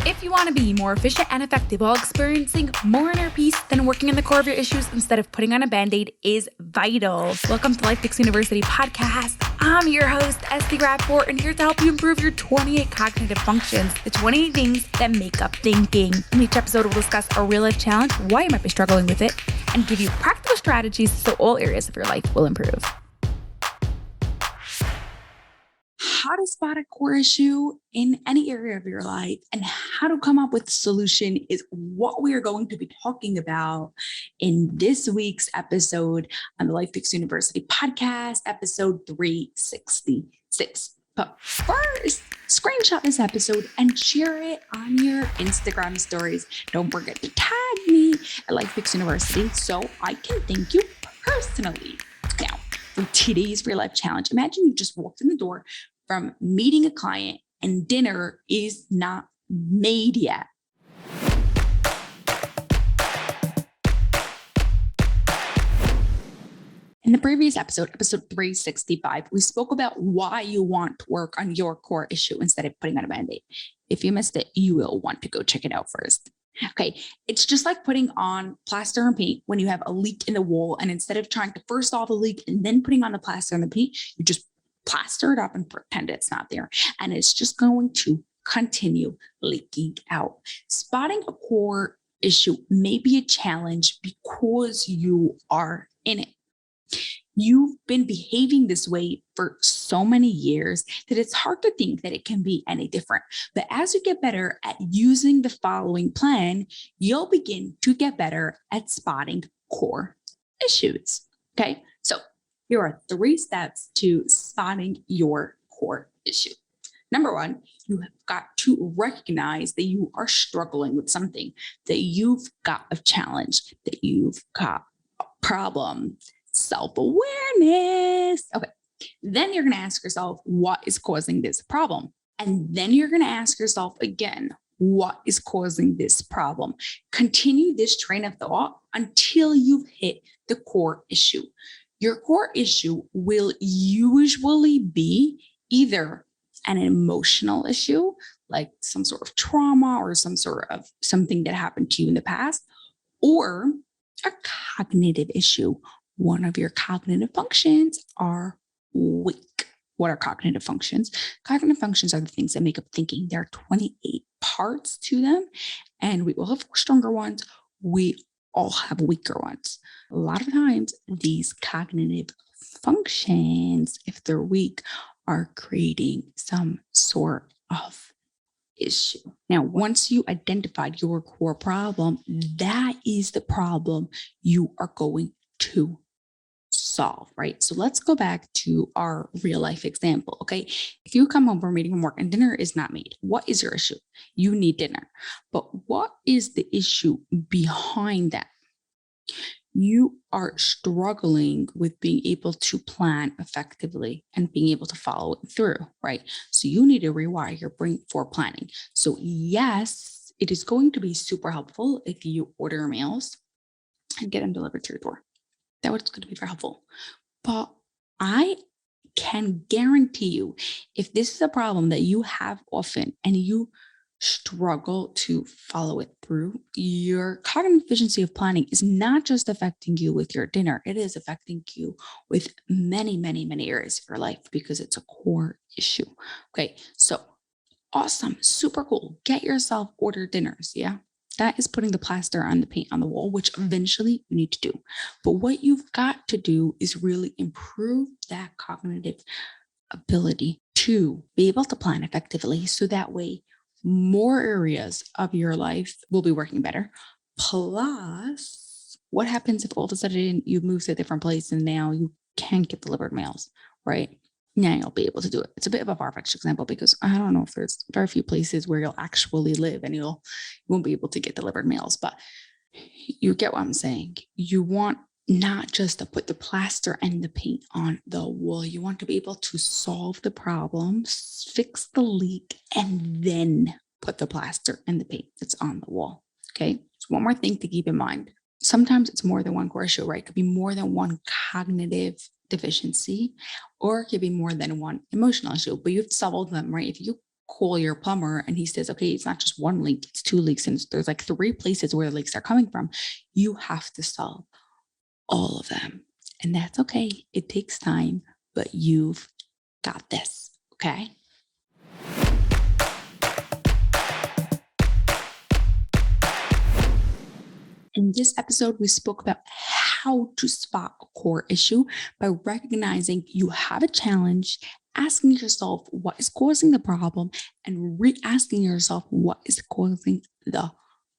If you want to be more efficient and effective while experiencing more inner peace, then working on the core of your issues instead of putting on a Band-Aid is vital. Welcome to LifeFix University podcast. I'm your host, Esty Rapport, and here to help you improve your 28 cognitive functions, the 28 things that make up thinking. In each episode, we'll discuss a real-life challenge, why you might be struggling with it, and give you practical strategies so all areas of your life will improve. How to spot a core issue in any area of your life and how to come up with a solution is what we are going to be talking about in this week's episode on the LifeFix University podcast, episode 366. But first, screenshot this episode and share it on your Instagram stories. Don't forget to tag me at LifeFix University so I can thank you personally. Now, for today's real life challenge, imagine you just walked in the door from meeting a client and dinner is not made yet. In the previous episode 365, we spoke about why you want to work on your core issue instead of putting on a Band-Aid. If you missed it, you will want to go check it out first. Okay, it's just like putting on plaster and paint when you have a leak in the wall, and instead of trying to first solve the leak and then putting on the plaster and the paint, you just plaster it up and pretend it's not there. And it's just going to continue leaking out. Spotting a core issue may be a challenge because you are in it. You've been behaving this way for so many years that it's hard to think that it can be any different. But as you get better at using the following plan, you'll begin to get better at spotting core issues. Okay, so here are 3 steps to spotting your core issue. Number 1, you have got to recognize that you are struggling with something, that you've got a challenge, that you've got a problem. Self-awareness. Okay. Then you're going to ask yourself, what is causing this problem? And then you're going to ask yourself again, what is causing this problem? Continue this train of thought until you've hit the core issue. Your core issue will usually be either an emotional issue, like some sort of trauma or some sort of something that happened to you in the past, or a cognitive issue. One of your cognitive functions are weak. What are cognitive functions? Cognitive functions are the things that make up thinking. There are 28 parts to them, and we all have stronger ones. We all have weaker ones. A lot of times, these cognitive functions, if they're weak, are creating some sort of issue. Now, once you identified your core problem, that is the problem you are going to solve, right? So let's go back to our real life example, okay? If you come home from meeting from work and dinner is not made, what is your issue? You need dinner. But what is the issue behind that? You are struggling with being able to plan effectively and being able to follow it through, right? So you need to rewire your brain for planning. So yes, it is going to be super helpful if you order meals and get them delivered to your door. That was going to be very helpful. But I can guarantee you, if this is a problem that you have often and you struggle to follow it through, your cognitive efficiency of planning is not just affecting you with your dinner, it is affecting you with many, many, many areas of your life because it's a core issue. Okay, so awesome, super cool. Get yourself ordered dinners, yeah? That is putting the plaster on the paint on the wall, which eventually you need to do. But what you've got to do is really improve that cognitive ability to be able to plan effectively so that way more areas of your life will be working better. Plus, what happens if all of a sudden you move to a different place and now you can't get delivered mails, right? Now you'll be able to do it. It's a bit of a far-fetched example because I don't know if there's very few places where you'll actually live and you won't be able to get delivered mails, but you get what I'm saying. You want not just to put the plaster and the paint on the wall. You want to be able to solve the problem, fix the leak, and then put the plaster and the paint that's on the wall. Okay. So one more thing to keep in mind. Sometimes it's more than one core issue, right? It could be more than one cognitive deficiency, or it could be more than one emotional issue, but you have to solve all of them, right? If you call your plumber and he says, okay, it's not just one leak, it's 2 leaks, and there's like 3 places where the leaks are coming from. You have to solve all of them. And that's okay. It takes time, but you've got this. Okay. In this episode, we spoke about how to spot a core issue by recognizing you have a challenge, asking yourself what is causing the problem, and re-asking yourself what is causing the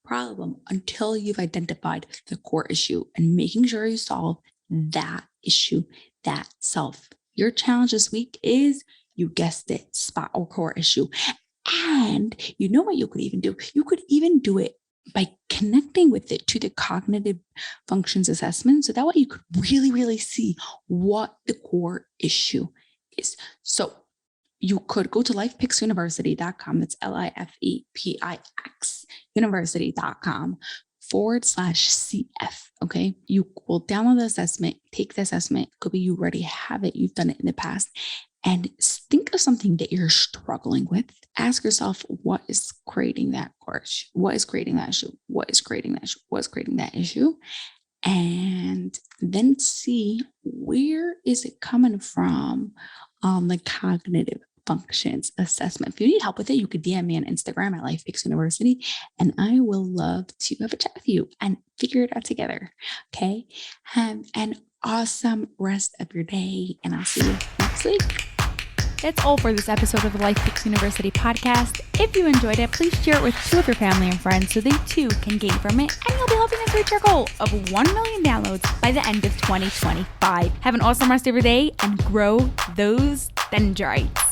problem until you've identified the core issue and making sure you solve that issue, that self. Your challenge this week is, you guessed it, spot a core issue. And you know what you could even do? You could even do it by connecting with it to the cognitive functions assessment. So that way you could really see what the core issue is. So you could go to lifepixuniversity.com. That's LIFEPIX university.com/CF. Okay. You will download the assessment, take the assessment. Could be you already have it. You've done it in the past. And think of something that you're struggling with. Ask yourself, what is creating that course? What is creating that issue? What is creating that issue? What's creating that issue? And then see, where is it coming from on the cognitive functions assessment. If you need help with it, you could DM me on Instagram at LifePix University, and I will love to have a chat with you and figure it out together. Okay. Have an awesome rest of your day, and I'll see you next week. That's all for this episode of the LifePix University podcast. If you enjoyed it, please share it with 2 of your family and friends so they too can gain from it, and you'll be helping us reach our goal of 1 million downloads by the end of 2025. Have an awesome rest of your day and grow those dendrites.